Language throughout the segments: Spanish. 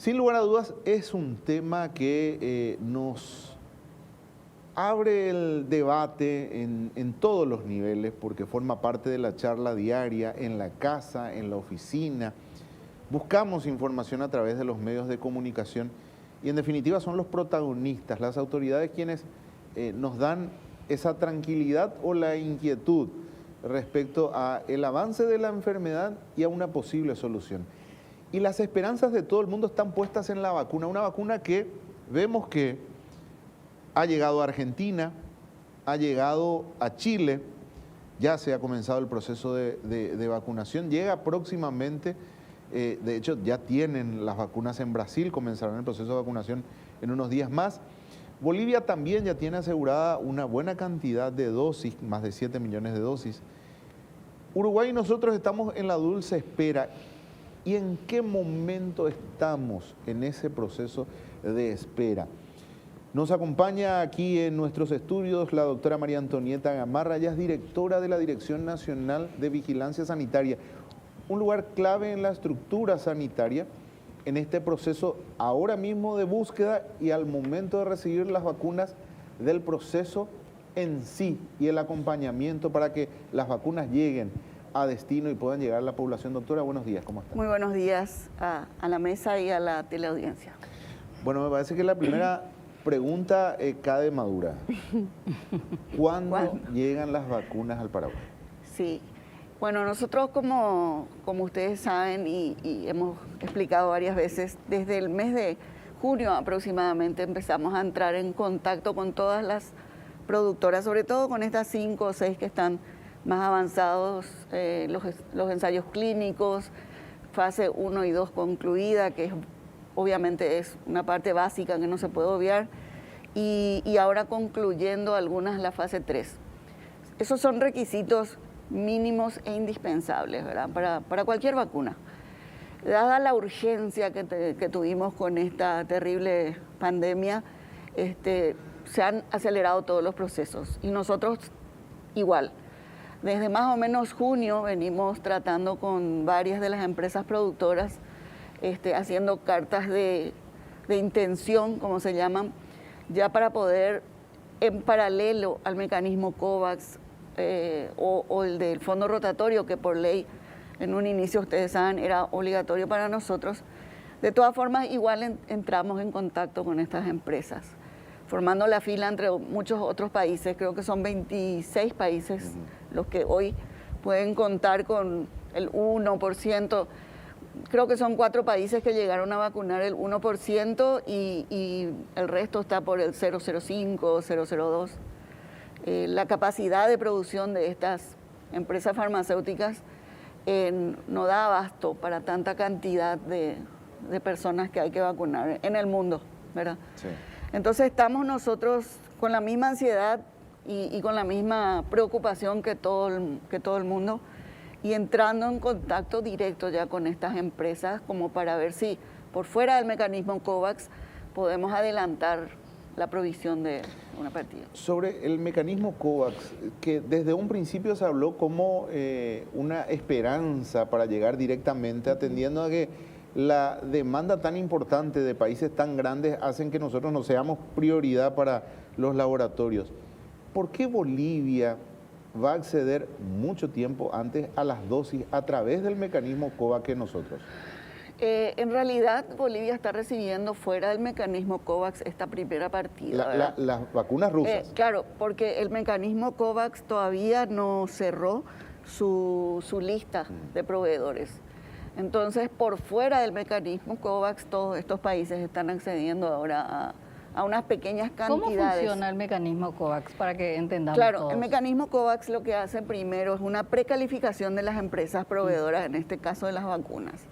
Sin lugar a dudas, es un tema que nos abre el debate en todos los niveles, porque forma parte de la charla diaria, en la casa, en la oficina. Buscamos información a través de los medios de comunicación y en definitiva son los protagonistas, las autoridades quienes nos dan esa tranquilidad o la inquietud respecto a el avance de la enfermedad y a una posible solución. Y las esperanzas de todo el mundo están puestas en la vacuna, una vacuna que vemos que ha llegado a Argentina, ha llegado a Chile, ya se ha comenzado el proceso de vacunación, llega próximamente, de hecho ya tienen las vacunas en Brasil, comenzarán el proceso de vacunación en unos días más. Bolivia también ya tiene asegurada una buena cantidad de dosis, más de 7 millones de dosis. Uruguay y nosotros estamos en la dulce espera. ¿Y en qué momento estamos en ese proceso de espera? Nos acompaña aquí en nuestros estudios la doctora María Antonieta Gamarra, ella es directora de la Dirección Nacional de Vigilancia Sanitaria, un lugar clave en la estructura sanitaria en este proceso ahora mismo de búsqueda y al momento de recibir las vacunas del proceso en sí y el acompañamiento para que las vacunas lleguen a destino y puedan llegar a la población. Doctora, buenos días, ¿cómo está? Muy buenos días a la mesa y a la teleaudiencia. Bueno, me parece que la primera pregunta cae madura. ¿Cuándo llegan las vacunas al Paraguay? Sí, bueno, nosotros como ustedes saben y hemos explicado varias veces, desde el mes de junio aproximadamente empezamos a entrar en contacto con todas las productoras, sobre todo con estas 5 o 6 que están más avanzados, los ensayos clínicos, fase 1 y 2 concluida, que obviamente es una parte básica que no se puede obviar, y ahora concluyendo algunas la fase 3. Esos son requisitos mínimos e indispensables, ¿verdad? Para cualquier vacuna. Dada la urgencia que tuvimos con esta terrible pandemia, se han acelerado todos los procesos y nosotros igual. Desde más o menos junio venimos tratando con varias de las empresas productoras, haciendo cartas de intención, como se llaman, ya para poder, en paralelo al mecanismo COVAX o el del fondo rotatorio, que por ley en un inicio, ustedes saben, era obligatorio para nosotros. De todas formas, igual entramos en contacto con estas empresas, formando la fila entre muchos otros países. Creo que son 26 países los que hoy pueden contar con el 1%. Creo que son 4 países que llegaron a vacunar el 1% y el resto está por el 0,05, 0,02. La capacidad de producción de estas empresas farmacéuticas no da abasto para tanta cantidad de personas que hay que vacunar en el mundo, ¿verdad? Sí. Entonces estamos nosotros con la misma ansiedad y con la misma preocupación que todo el mundo y entrando en contacto directo ya con estas empresas como para ver si por fuera del mecanismo COVAX podemos adelantar la provisión de una partida. Sobre el mecanismo COVAX, que desde un principio se habló como una esperanza para llegar directamente, atendiendo a que la demanda tan importante de países tan grandes hacen que nosotros no seamos prioridad para los laboratorios. ¿Por qué Bolivia va a acceder mucho tiempo antes a las dosis a través del mecanismo COVAX que nosotros? En realidad, Bolivia está recibiendo fuera del mecanismo COVAX esta primera partida. Las vacunas rusas. Claro, porque el mecanismo COVAX todavía no cerró su lista de proveedores. Entonces, por fuera del mecanismo COVAX, todos estos países están accediendo ahora a unas pequeñas cantidades. ¿Cómo funciona el mecanismo COVAX para que entendamos Claro, todos? El mecanismo COVAX lo que hace primero es una precalificación de las empresas proveedoras, en este caso de las vacunas.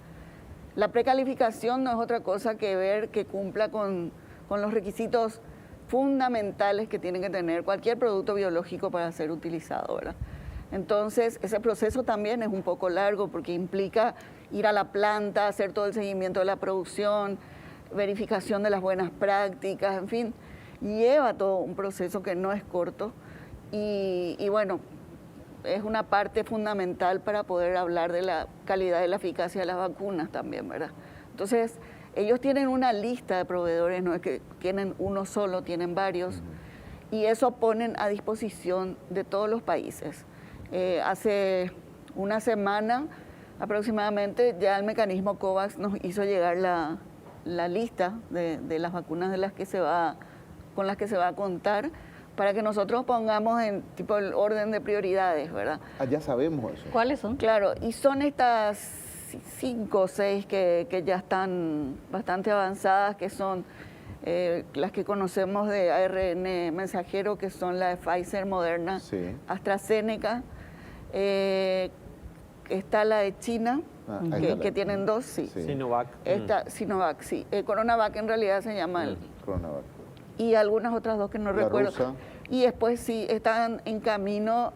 La precalificación no es otra cosa que ver que cumpla con los requisitos fundamentales que tiene que tener cualquier producto biológico para ser utilizado, ¿verdad? Entonces, ese proceso también es un poco largo porque implica ir a la planta, hacer todo el seguimiento de la producción, verificación de las buenas prácticas, en fin, lleva todo un proceso que no es corto y bueno, es una parte fundamental para poder hablar de la calidad y la eficacia de las vacunas también, ¿verdad? Entonces, ellos tienen una lista de proveedores, no es que tienen uno solo, tienen varios, y eso ponen a disposición de todos los países. Hace una semana aproximadamente ya el mecanismo COVAX nos hizo llegar la lista de las vacunas con las que se va a contar, para que nosotros pongamos en tipo el orden de prioridades, ¿verdad? Ya sabemos eso. ¿Cuáles son? Claro, y son estas 5 o 6 que ya están bastante avanzadas, que son las que conocemos de ARN mensajero, que son la de Pfizer, Moderna, Sí. AstraZeneca. Está la de China, que tienen 2, sí. Sí. Sinovac. Esta, Sinovac, sí. Coronavac en realidad se llama el... Coronavac. Y algunas otras 2 que no La recuerdo. rusa. Y después sí, están en camino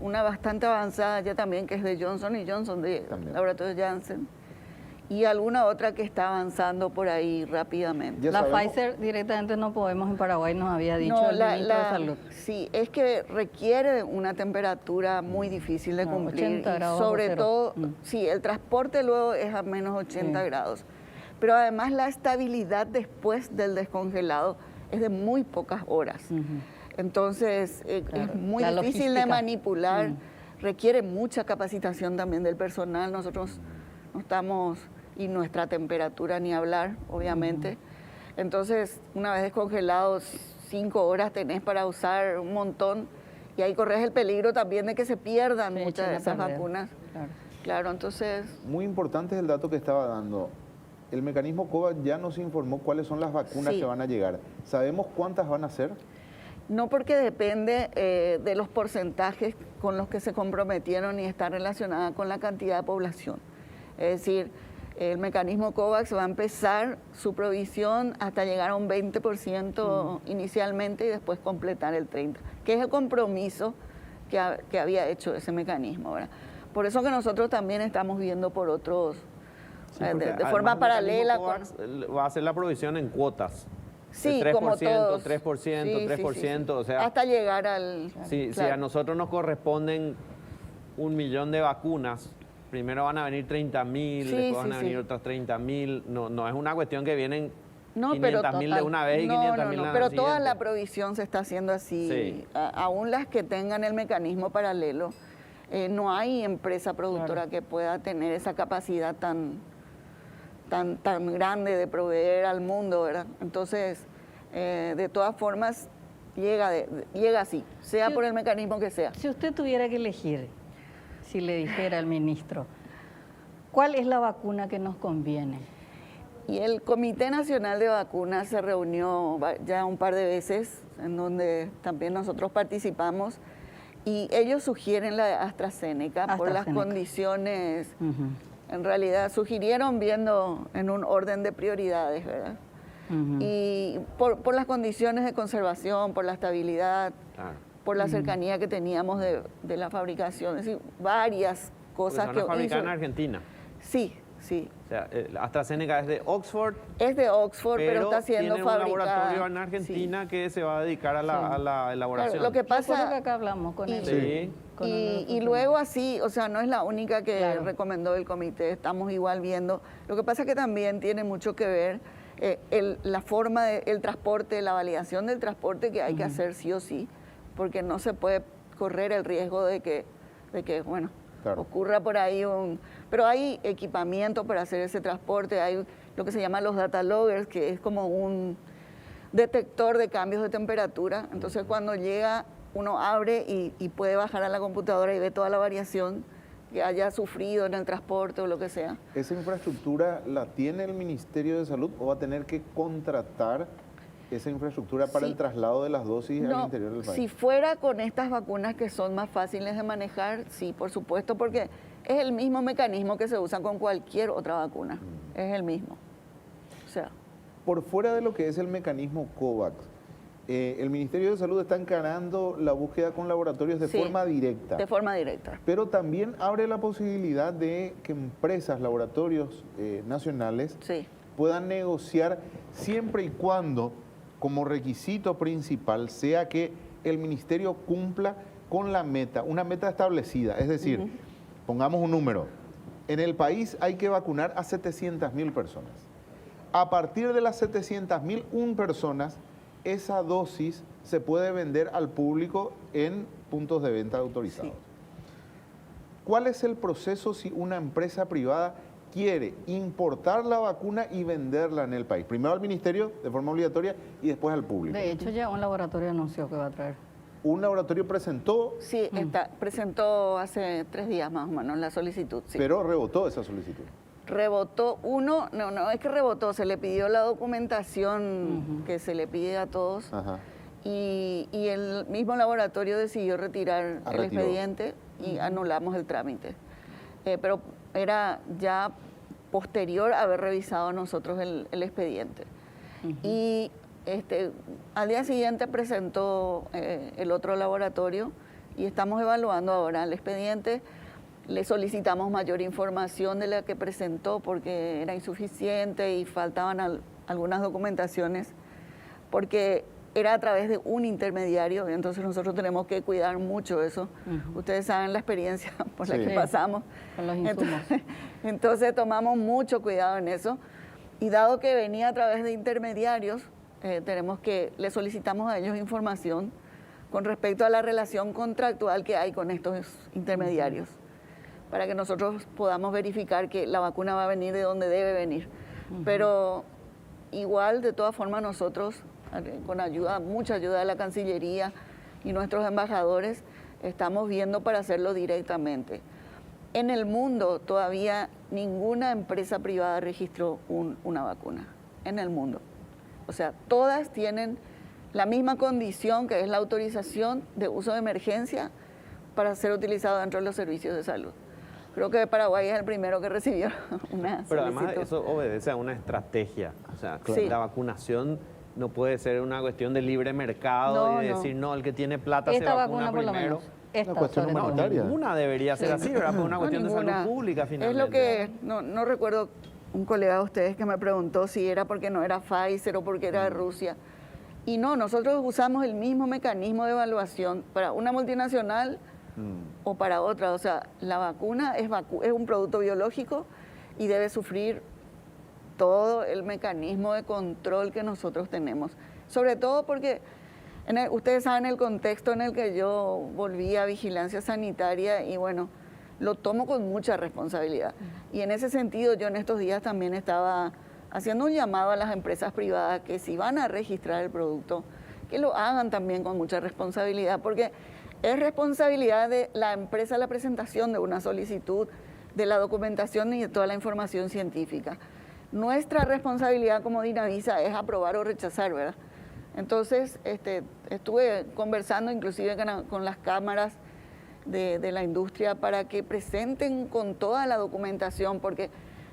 una bastante avanzada ya también, que es de Johnson Johnson, de También. Laboratorio Janssen. Y alguna otra que está avanzando por ahí rápidamente. Ya La sabemos. Pfizer directamente no podemos en Paraguay, nos había dicho el ministro de Salud. Sí, es que requiere una temperatura muy difícil de No, cumplir. 80 y grados sobre bajo cero. todo, sí, el transporte luego es a menos 80 Sí. grados. Pero además la estabilidad después del descongelado es de muy pocas horas. Entonces, Claro, es muy la difícil de logística. manipular, requiere mucha capacitación también del personal. Nosotros no estamos, y nuestra temperatura ni hablar, obviamente. Entonces, una vez descongelados, 5 horas tenés para usar un montón, y ahí corres el peligro también de que se pierdan Se muchas echen de a esas perder. vacunas. Claro. Claro, entonces, Muy importante es el dato que estaba dando. El mecanismo COVAX ya nos informó cuáles son las vacunas Sí. que van a llegar. ¿Sabemos cuántas van a ser? no, porque depende de los porcentajes con los que se comprometieron y está relacionada con la cantidad de población. Es decir, el mecanismo COVAX va a empezar su provisión hasta llegar a un 20% inicialmente y después completar el 30%, que es el compromiso que había hecho ese mecanismo, ¿verdad? Por eso que nosotros también estamos viendo por otros, Sí, de porque forma además el paralela. mecanismo COVAX va a hacer la provisión en cuotas. Sí, de 3%, como todos. 3%, Sí, sí, 3%, sí. o sea, hasta llegar al... si claro. a nosotros nos corresponden 1 millón de vacunas, primero van a venir 30.000, Sí, después van sí, a venir sí. otras 30.000, no es una cuestión que vienen No, pero 500.000 de total. una vez y 500.000 la pero siguiente. toda la provisión se está haciendo así. Sí. Aún las que tengan el mecanismo paralelo, no hay empresa productora que pueda tener esa capacidad tan grande de proveer al mundo, ¿verdad? Entonces, de todas formas, llega así, sea Sí. por el mecanismo que sea. Si usted tuviera que elegir, si le dijera al ministro, ¿cuál es la vacuna que nos conviene? Y el Comité Nacional de Vacunas se reunió ya un par de veces, en donde también nosotros participamos, y ellos sugieren la de AstraZeneca por las AstraZeneca. condiciones, Ujú, en realidad sugirieron viendo en un orden de prioridades, ¿verdad? ujú. Y por las condiciones de conservación, por la estabilidad, Claro. por la cercanía que teníamos de la fabricación, es decir, varias Porque cosas van que a fabricar en hizo. Argentina. Sí, sí. O sea, AstraZeneca es de Oxford, Es de Oxford, pero está siendo tiene un fabricada. laboratorio en Argentina que se va a dedicar a la elaboración. Claro, lo que Recuerdo que pasa, acá hablamos con él. Sí. Con y luego así, o sea, no es la única que Claro. recomendó el comité, estamos igual viendo. Lo que pasa es que también tiene mucho que ver la forma del transporte, la validación del transporte que hay que hacer sí o sí, porque no se puede correr el riesgo de que bueno, Claro. ocurra por ahí Pero hay equipamiento para hacer ese transporte, hay lo que se llama los data loggers, que es como un detector de cambios de temperatura. Entonces cuando llega, uno abre y puede bajar a la computadora y ve toda la variación que haya sufrido en el transporte o lo que sea. ¿Esa infraestructura la tiene el Ministerio de Salud o va a tener que contratar esa infraestructura para Sí. el traslado de las dosis al No, interior del país? si fuera con estas vacunas que son más fáciles de manejar, sí, por supuesto, porque es el mismo mecanismo que se usa con cualquier otra vacuna. Es el mismo. O sea, Por fuera de lo que es el mecanismo COVAX, el Ministerio de Salud está encarando la búsqueda con laboratorios de sí, forma directa, de forma directa. pero también abre la posibilidad de que empresas, laboratorios nacionales Sí, puedan negociar siempre y cuando, como requisito principal, sea que el ministerio cumpla con la meta, una meta establecida. Es decir, pongamos un número, en el país hay que vacunar a 700.000 personas. A partir de las 700.001 personas, esa dosis se puede vender al público en puntos de venta autorizados. Sí. ¿Cuál es el proceso si una empresa privada quiere importar la vacuna y venderla en el país? Primero al ministerio de forma obligatoria y después al público. De hecho, ya un laboratorio anunció que va a traer. Un laboratorio presentó, Sí, presentó hace 3 días más o menos la solicitud. Sí. pero rebotó esa solicitud. Rebotó no es que rebotó, se le pidió la documentación que se le pide a todos. Ajá. Y el mismo laboratorio decidió retirar el Retiró. expediente y anulamos el trámite. Pero era ya posterior a haber revisado nosotros el expediente. Y al día siguiente presentó el otro laboratorio y estamos evaluando ahora el expediente. Le solicitamos mayor información de la que presentó porque era insuficiente y faltaban algunas documentaciones, porque era a través de un intermediario, y entonces nosotros tenemos que cuidar mucho eso. Ustedes saben la experiencia por la Sí. que pasamos. Con los insumos. Entonces tomamos mucho cuidado en eso. Y dado que venía a través de intermediarios, le solicitamos a ellos información con respecto a la relación contractual que hay con estos intermediarios, para que nosotros podamos verificar que la vacuna va a venir de donde debe venir. Pero igual, de todas formas, nosotros, con mucha ayuda de la Cancillería y nuestros embajadores, estamos viendo para hacerlo directamente. En el mundo todavía ninguna empresa privada registró una vacuna, en el mundo. O sea, todas tienen la misma condición, que es la autorización de uso de emergencia para ser utilizado dentro de los servicios de salud. Creo que Paraguay es el primero que recibió una Pero además solicitud. eso obedece a una estrategia. O sea, Sí. la vacunación no puede ser una cuestión de libre mercado No, y no. decir, no, el que tiene plata se Esta vacuna vacuna por lo primero. menos. Esta Una cuestión sobre todo. humanitaria. Ninguna debería ser así, ¿verdad? Por una No, cuestión de ninguna. salud pública, finalmente. Es lo que, no recuerdo, un colega de ustedes que me preguntó si era porque no era Pfizer o porque era de Rusia. Y no, nosotros usamos el mismo mecanismo de evaluación para una multinacional o para otra. O sea, la vacuna es un producto biológico y debe sufrir todo el mecanismo de control que nosotros tenemos. Sobre todo porque ustedes saben el contexto en el que yo volví a vigilancia sanitaria y bueno, lo tomo con mucha responsabilidad. Y en ese sentido yo en estos días también estaba haciendo un llamado a las empresas privadas que si van a registrar el producto, que lo hagan también con mucha responsabilidad, porque es responsabilidad de la empresa la presentación de una solicitud, de la documentación y de toda la información científica. Nuestra responsabilidad como Dinavisa es aprobar o rechazar, ¿verdad? Entonces, estuve conversando inclusive con las cámaras de la industria para que presenten con toda la documentación, porque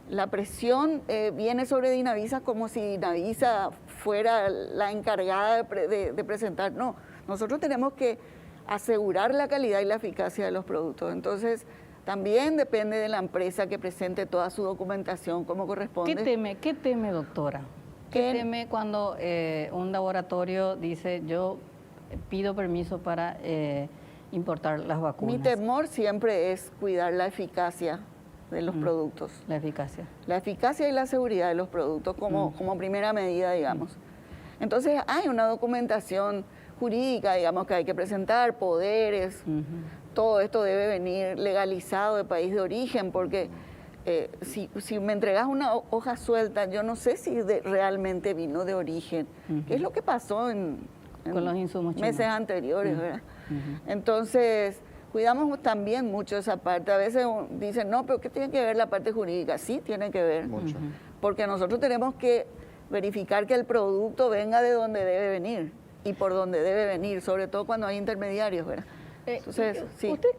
la presión viene sobre Dinavisa como si Dinavisa fuera la encargada de presentar. No, nosotros tenemos que asegurar la calidad y la eficacia de los productos. Entonces, también depende de la empresa que presente toda su documentación como corresponde. ¿Qué teme, doctora? ¿Qué teme cuando un laboratorio dice, yo pido permiso para importar las vacunas? Mi temor siempre es cuidar la eficacia de los productos. La eficacia. La eficacia y la seguridad de los productos como primera medida, digamos. Entonces hay una documentación jurídica, digamos, que hay que presentar, poderes, todo esto debe venir legalizado de país de origen, porque si me entregas una hoja suelta, yo no sé si realmente vino de origen, que es lo que pasó con los insumos chinos. meses anteriores, ¿verdad? Entonces, cuidamos también mucho esa parte. A veces dicen, no, pero ¿qué tiene que ver la parte jurídica? Sí, tiene que ver. Mucho. Porque nosotros tenemos que verificar que el producto venga de donde debe venir y por donde debe venir, sobre todo cuando hay intermediarios, ¿verdad? Entonces, sí. ¿Usted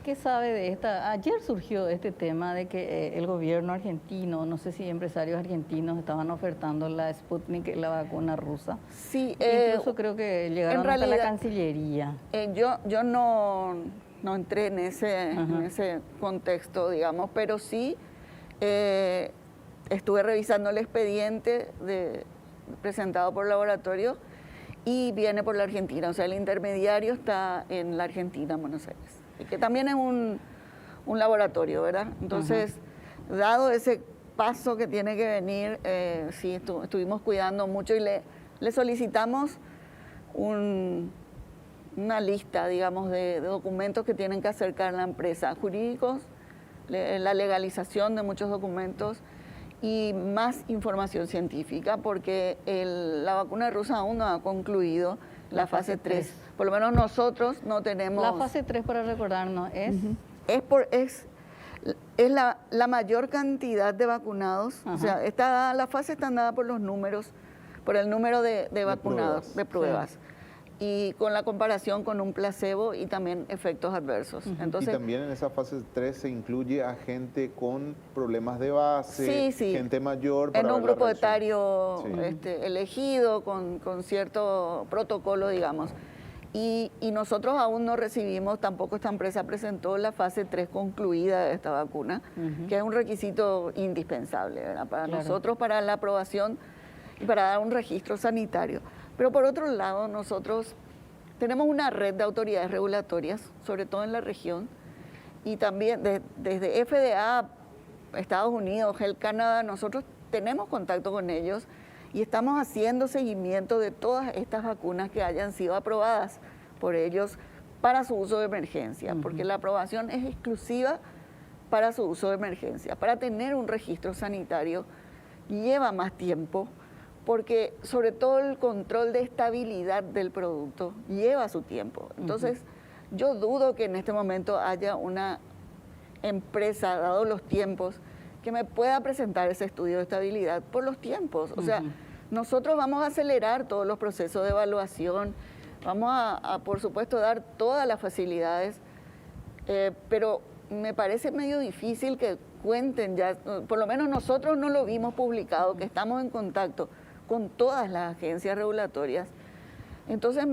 qué sabe de esta? Ayer surgió este tema de que el gobierno argentino, no sé si empresarios argentinos estaban ofertando la Sputnik, la vacuna rusa. Sí, Incluso creo que llegaron hasta la realidad, Cancillería. yo no entré en ese contexto, digamos, pero sí estuve revisando el expediente presentado por el laboratorio y viene por la Argentina, o sea, el intermediario está en la Argentina, en Buenos Aires, que también es un laboratorio, ¿verdad? Entonces, dado ese paso que tiene que venir, sí, estuvimos cuidando mucho y le solicitamos una lista, digamos, de documentos que tienen que acercar la empresa, jurídicos, la legalización de muchos documentos y más información científica, porque la vacuna rusa aún no ha concluido la fase 3. Por lo menos nosotros no tenemos... La fase 3, para recordarnos, es... Es la mayor cantidad de vacunados. Ajá. O sea, la fase está dada por los números, por el número de vacunados, de pruebas. Sí. Y con la comparación con un placebo y también efectos adversos. Entonces, y también en esa fase 3 se incluye a gente con problemas de base, sí, gente mayor. en para un ver la grupo reacción. etario Sí. elegido con cierto protocolo, digamos. Y nosotros aún no recibimos, tampoco esta empresa presentó la fase 3 concluida de esta vacuna, que es un requisito indispensable, ¿verdad? Para nosotros, para la aprobación y para dar un registro sanitario. Pero por otro lado, nosotros tenemos una red de autoridades regulatorias, sobre todo en la región, y también desde FDA, Estados Unidos, Health Canada, nosotros tenemos contacto con ellos y estamos haciendo seguimiento de todas estas vacunas que hayan sido aprobadas por ellos para su uso de emergencia, porque la aprobación es exclusiva para su uso de emergencia. Para tener un registro sanitario lleva más tiempo, porque sobre todo el control de estabilidad del producto lleva su tiempo. Entonces, yo dudo que en este momento haya una empresa, dado los tiempos, que me pueda presentar ese estudio de estabilidad por los tiempos. O sea, nosotros vamos a acelerar todos los procesos de evaluación, vamos a por supuesto, dar todas las facilidades, pero me parece medio difícil que cuenten ya, por lo menos nosotros no lo vimos publicado, que estamos en contacto con todas las agencias regulatorias. Entonces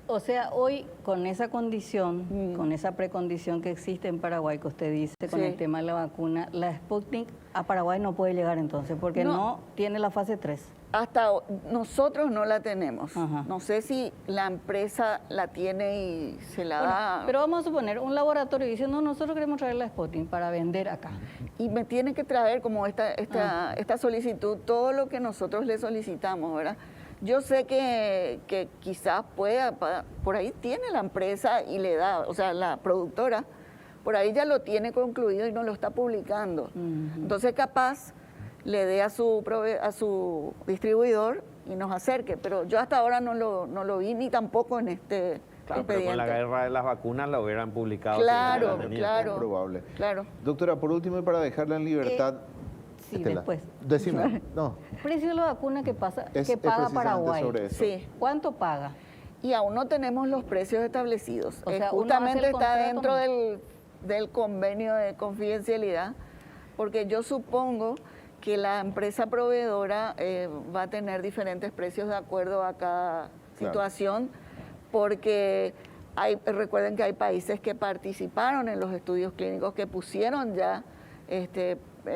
O sea, hoy con esa condición, con esa precondición que existe en Paraguay, que usted dice, con el tema de la vacuna, la Sputnik a Paraguay no puede llegar entonces, porque no tiene la fase 3. Hasta nosotros no la tenemos. Ajá. No sé si la empresa la tiene y se la da. Pero vamos a suponer, un laboratorio dice, no, nosotros queremos traer la Sputnik para vender acá. Y me tiene que traer como esta solicitud, todo lo que nosotros le solicitamos, ¿verdad? Yo sé que quizás pueda, por ahí tiene la empresa y le da, o sea, la productora, por ahí ya lo tiene concluido y no lo está publicando. Entonces capaz le dé a su distribuidor y nos acerque, pero yo hasta ahora no lo vi ni tampoco en este Claro, pero expediente. con la guerra de las vacunas la hubieran publicado. Claro, si hubieran tenido. claro. Es probable. Claro. Doctora, por último y para dejarla en libertad... Sí, Estela, después. Decime, no. Precio de la vacuna que Es paga precisamente Paraguay. sobre eso. Sí. ¿Cuánto paga? Y aún no tenemos los precios establecidos. O sea, uno justamente hace el está contrato, dentro ¿no? del convenio de confidencialidad, porque yo supongo que la empresa proveedora va a tener diferentes precios de acuerdo a cada situación, porque recuerden que hay países que participaron en los estudios clínicos, que pusieron ya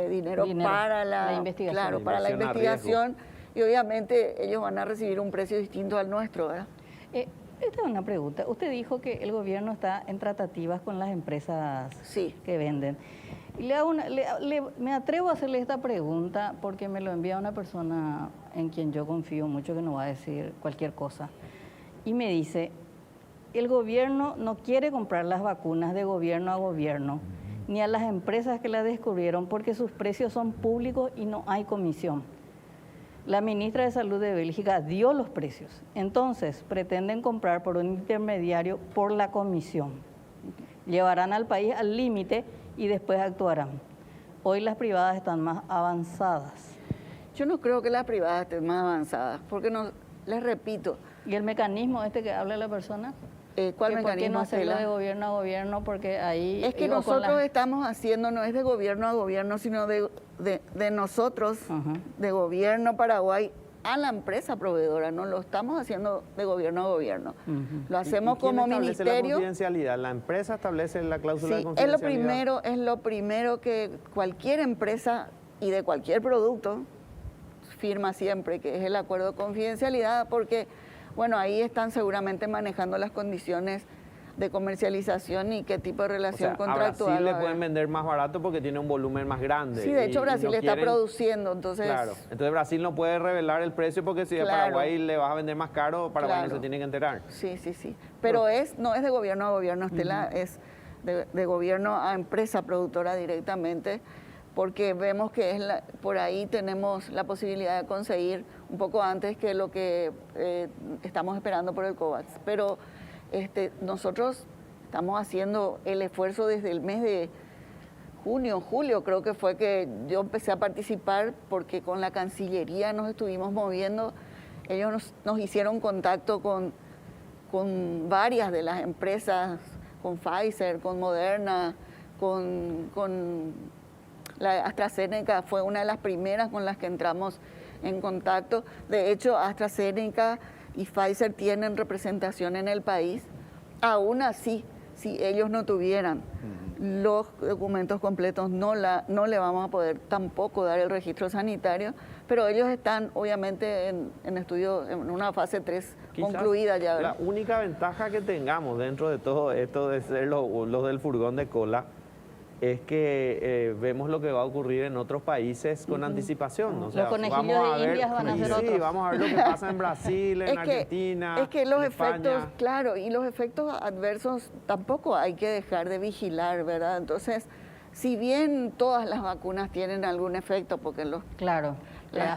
dinero para la investigación. Claro, para la investigación, y obviamente ellos van a recibir un precio distinto al nuestro, ¿verdad? Esta es una pregunta. Usted dijo que el gobierno está en tratativas con las empresas que venden. Y me atrevo a hacerle esta pregunta porque me lo envía una persona en quien yo confío mucho, que no va a decir cualquier cosa. Y me dice, el gobierno no quiere comprar las vacunas de gobierno a gobierno, ni a las empresas que las descubrieron, porque sus precios son públicos y no hay comisión. La ministra de Salud de Bélgica dio los precios. Entonces, pretenden comprar por un intermediario por la comisión. Llevarán al país al límite y después actuarán. Hoy las privadas están más avanzadas. Yo no creo que las privadas estén más avanzadas, porque les repito. ¿Y el mecanismo que habla la persona? ¿Cuál mecanismo? ¿Por qué no hacerlo de gobierno a gobierno? Porque ahí... Es que nosotros estamos haciendo, no es de gobierno a gobierno, sino de nosotros, de gobierno Paraguay, a la empresa proveedora. No lo estamos haciendo de gobierno a gobierno. Lo hacemos como ministerio. ¿La confidencialidad? ¿La empresa establece la cláusula de confidencialidad? Es lo primero que cualquier empresa y de cualquier producto firma siempre, que es el acuerdo de confidencialidad, porque... Bueno, ahí están seguramente manejando las condiciones de comercialización y qué tipo de relación contractual. A Brasil le pueden vender más barato porque tiene un volumen más grande. Sí, de hecho Brasil está produciendo, entonces... Claro, entonces Brasil no puede revelar el precio porque si a Paraguay le vas a vender más caro, Paraguay no se tiene que enterar. Sí. Pero no es de gobierno a gobierno, Estela, es de gobierno a empresa productora directamente, porque vemos que por ahí tenemos la posibilidad de conseguir un poco antes que lo que estamos esperando por el COVAX. Pero nosotros estamos haciendo el esfuerzo desde el mes de junio, julio, creo que fue que yo empecé a participar, porque con la Cancillería nos estuvimos moviendo. Ellos nos hicieron contacto con varias de las empresas, con Pfizer, con Moderna, con la AstraZeneca, fue una de las primeras con las que entramos en contacto. De hecho, AstraZeneca y Pfizer tienen representación en el país. Aún así, si ellos no tuvieran los documentos completos, no le vamos a poder tampoco dar el registro sanitario, pero ellos están obviamente en estudio, en una fase 3 concluida ya, ¿verdad? La única ventaja que tengamos dentro de todo esto de ser los del furgón de cola es que vemos lo que va a ocurrir en otros países con anticipación. O sea, los conejillos de Indias van a ser otros. Sí, vamos a ver lo que pasa en Brasil, en Argentina, es que los en efectos, España. claro, y los efectos adversos tampoco hay que dejar de vigilar, ¿verdad? Entonces, si bien todas las vacunas tienen algún efecto, porque los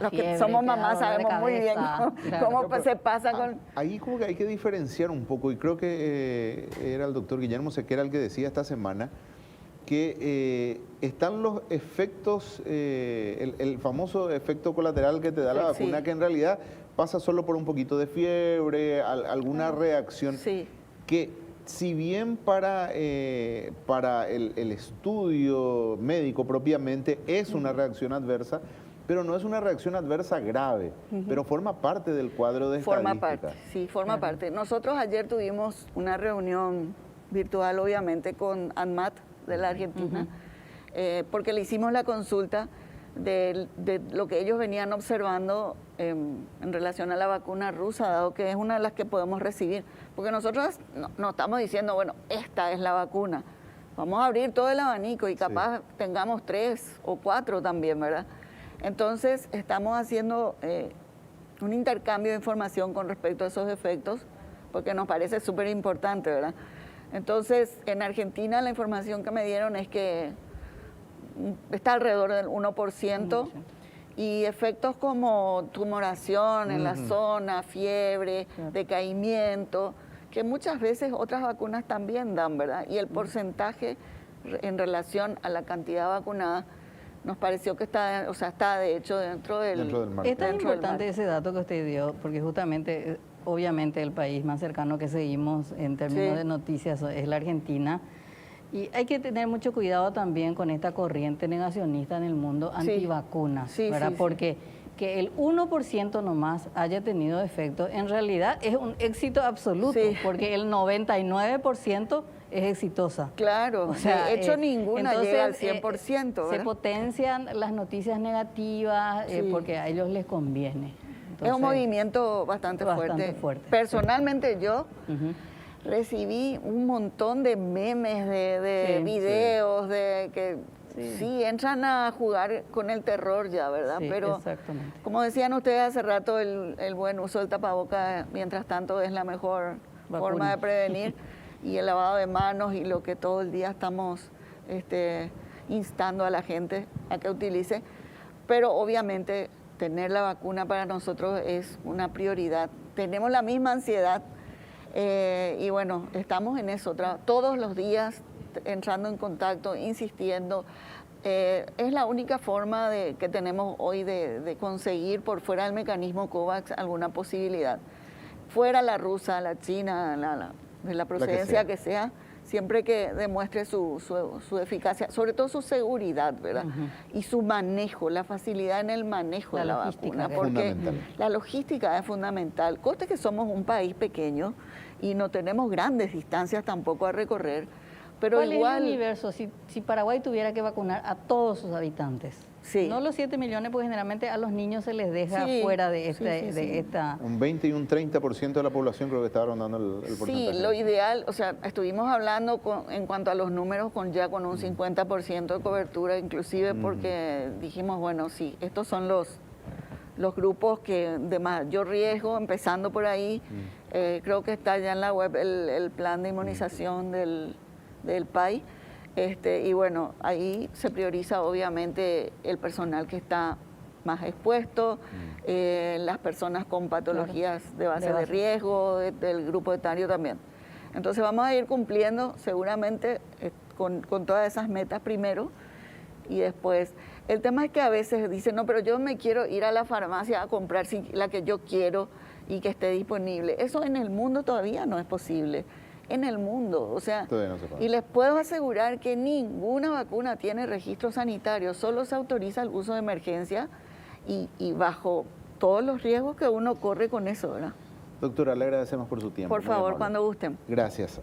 que somos mamás sabemos muy bien cómo se pasa con... Ahí como que hay que diferenciar un poco, y creo que era el doctor Guillermo Sequera el que decía esta semana, que están los efectos, el famoso efecto colateral que te da la vacuna, que en realidad pasa solo por un poquito de fiebre, alguna reacción, que si bien para el estudio médico propiamente es una reacción adversa, pero no es una reacción adversa grave, pero forma parte del cuadro de estadística. Forma parte. Nosotros ayer tuvimos una reunión virtual, obviamente, con ANMAT, de la Argentina, porque le hicimos la consulta de lo que ellos venían observando en relación a la vacuna rusa, dado que es una de las que podemos recibir. Porque nosotros no estamos diciendo, bueno, esta es la vacuna. Vamos a abrir todo el abanico y capaz tengamos 3 o 4 también, ¿verdad? Entonces, estamos haciendo un intercambio de información con respecto a esos efectos, porque nos parece súper importante, ¿verdad? Entonces, en Argentina la información que me dieron es que está alrededor del 1%, y efectos como tumoración en la zona, fiebre, decaimiento, que muchas veces otras vacunas también dan, ¿verdad? Y el porcentaje en relación a la cantidad vacunada nos pareció que está de hecho dentro del marco. Es tan importante ese dato que usted dio, porque justamente... Obviamente el país más cercano que seguimos en términos de noticias es la Argentina, y hay que tener mucho cuidado también con esta corriente negacionista en el mundo antivacunas, ¿verdad? Porque que el 1% nomás haya tenido efecto, en realidad es un éxito absoluto, porque el 99% es exitosa. Claro, o sea, de hecho ninguna llega al 100%. ¿verdad? Se potencian las noticias negativas porque a ellos les conviene. Entonces, es un movimiento bastante fuerte. Personalmente yo recibí un montón de memes, de videos, de que entran a jugar con el terror ya, ¿verdad? Pero como decían ustedes hace rato, el buen uso del tapaboca, mientras tanto, es la mejor forma de prevenir, y el lavado de manos y lo que todo el día estamos instando a la gente a que utilice, pero obviamente tener la vacuna para nosotros es una prioridad. Tenemos la misma ansiedad y bueno, estamos en eso, todos los días entrando en contacto, insistiendo. Es la única forma que tenemos hoy de conseguir por fuera del mecanismo COVAX alguna posibilidad. Fuera la rusa, la china, de la procedencia que sea, siempre que demuestre su eficacia, sobre todo su seguridad, ¿verdad? Y su manejo, la facilidad en el manejo de la vacuna, porque la logística es fundamental. Conste que somos un país pequeño y no tenemos grandes distancias tampoco a recorrer, pero ¿Cuál igual... es el universo si Paraguay tuviera que vacunar a todos sus habitantes? Sí. No los 7 millones, porque generalmente a los niños se les deja fuera de esta... Un 20 y un 30% de la población creo que está rondando el porcentaje. Sí, lo ideal, o sea, estuvimos hablando en cuanto a los números con un 50% de cobertura, inclusive porque dijimos, bueno, sí, estos son los grupos que de mayor riesgo, empezando por ahí. Creo que está ya en la web el plan de inmunización del PAI. Y bueno, ahí se prioriza obviamente el personal que está más expuesto, las personas con patologías de base de riesgo, del grupo etario también. Entonces vamos a ir cumpliendo seguramente con todas esas metas primero y después. El tema es que a veces dicen, no, pero yo me quiero ir a la farmacia a comprar la que yo quiero y que esté disponible. Eso en el mundo todavía no es posible. En el mundo, o sea, no se puede. Y les puedo asegurar que ninguna vacuna tiene registro sanitario, solo se autoriza el uso de emergencia y bajo todos los riesgos que uno corre con eso, ¿verdad? Doctora, le agradecemos por su tiempo. Por favor, cuando gusten. Gracias.